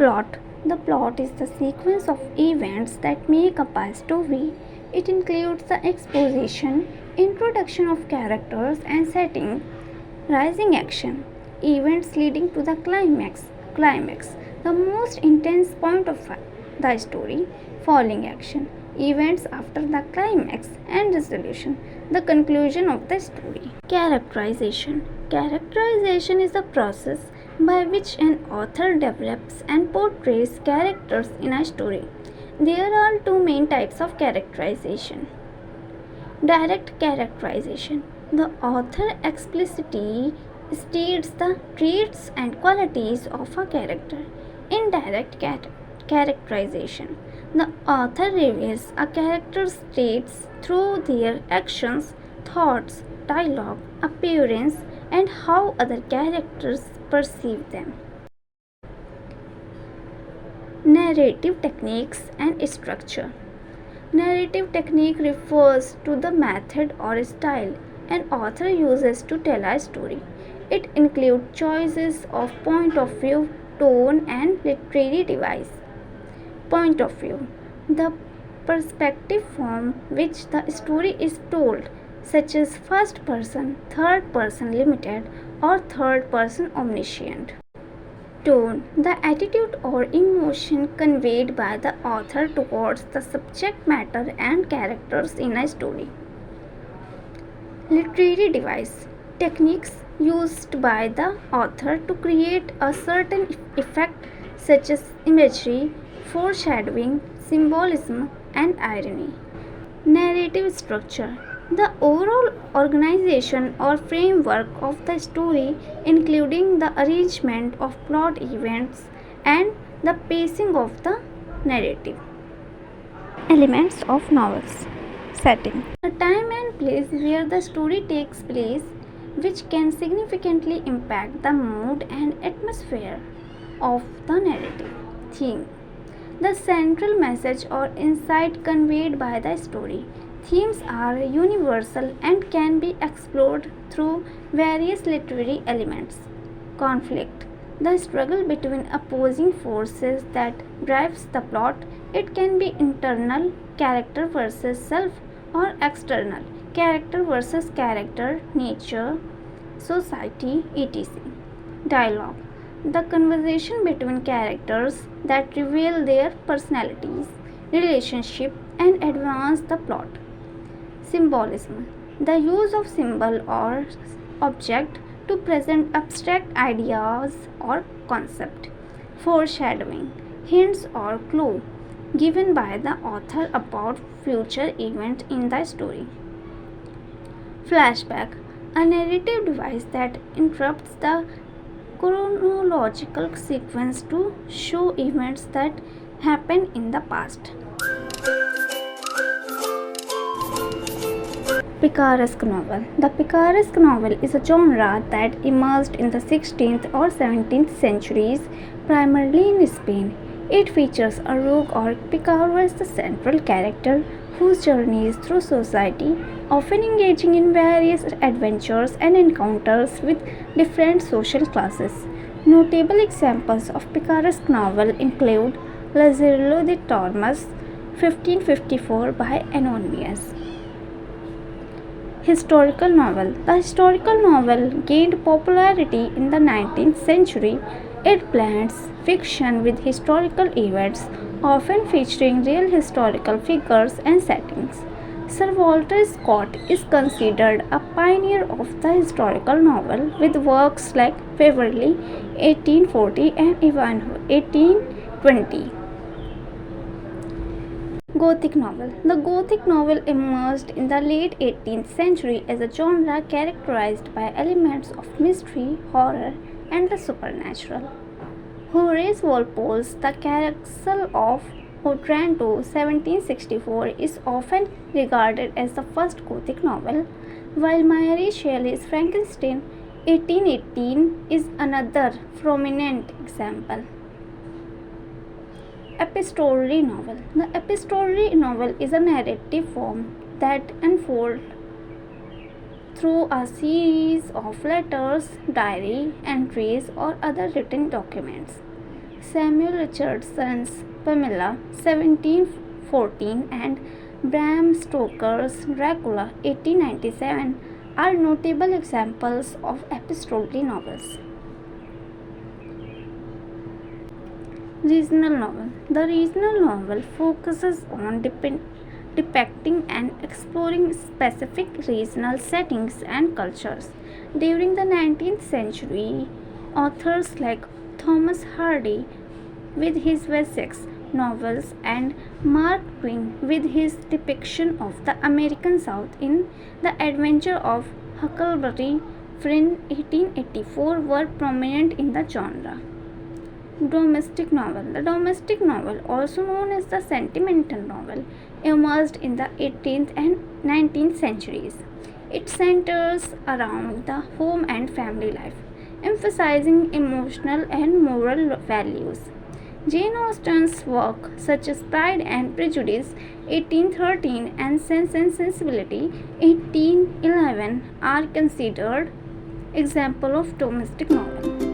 Plot. The plot is the sequence of events that make up a story. It includes the exposition, introduction of characters and setting, rising action, events leading to the climax, the most intense point of the story, falling action, events after the climax and resolution, the conclusion of the story. Characterization. Characterization is the process by which an author develops and portrays characters in a story. There are two main types of characterization. Direct characterization. The author explicitly states the traits and qualities of a character. Indirect characterization. The author reveals a character's traits through their actions, thoughts, dialogue, appearance, and how other characters perceive them. Narrative techniques and structure. Narrative technique refers to the method or style an author uses to tell a story. It includes choices of point of view, tone, and literary device. Point of view. The perspective from which the story is told, such as first person, third person limited, or third person omniscient. Tone. The attitude or emotion conveyed by the author towards the subject matter and characters in a story. Literary device. Techniques used by the author to create a certain effect, such as imagery, foreshadowing, symbolism, and irony. Narrative structure. The overall organization or framework of the story, including the arrangement of plot events and the pacing of the narrative. Elements of novels. Setting. The time and place where the story takes place, which can significantly impact the mood and atmosphere of the narrative. Theme. The central message or insight conveyed by the story. Themes are universal and can be explored through various literary elements. Conflict. The struggle between opposing forces that drives the plot. It can be internal, character versus self, or external, character versus character, nature, society, etc. Dialogue. The conversation between characters that reveal their personalities, relationship, and advance the plot. Symbolism. The use of symbol or object to present abstract ideas or concept. Foreshadowing. Hints or clue given by the author about future events in the story. Flashback. A narrative device that interrupts the chronological sequence to show events that happened in the past. Picaresque novel. The picaresque novel is a genre that emerged in the 16th or 17th centuries, primarily in Spain. It features a rogue or picaro as the central character whose journey is through society, often engaging in various adventures and encounters with different social classes. Notable examples of picaresque novel include Lazarillo de Tormes, 1554 by Anonymous. Historical novel. The historical novel gained popularity in the 19th century. It blends fiction with historical events, often featuring real historical figures and settings. Sir Walter Scott is considered a pioneer of the historical novel with works like Waverley 1840 and Ivanhoe 1820. Gothic novel. The Gothic novel emerged in the late 18th century as a genre characterized by elements of mystery, horror, and the supernatural. Horace Walpole's The Castle of Otranto 1764 is often regarded as the first Gothic novel, while Mary Shelley's Frankenstein 1818 is another prominent example. Epistolary novel. The epistolary novel is a narrative form that unfolds through a series of letters, diary entries, or other written documents. Samuel Richardson's Pamela 1714 and Bram Stoker's Dracula 1897 are notable examples of epistolary novels. Regional novel. The regional novel focuses on depicting and exploring specific regional settings and cultures. During the 19th century, authors like Thomas Hardy with his Wessex novels and Mark Twain with his depiction of the American South in The Adventure of Huckleberry Finn 1884 were prominent in the genre. Domestic novel. The domestic novel, also known as the sentimental novel, emerged in the 18th and 19th centuries. It centers around the home and family life, emphasizing emotional and moral values. Jane Austen's work, such as Pride and Prejudice 1813 and Sense and Sensibility 1811, are considered examples of domestic novel.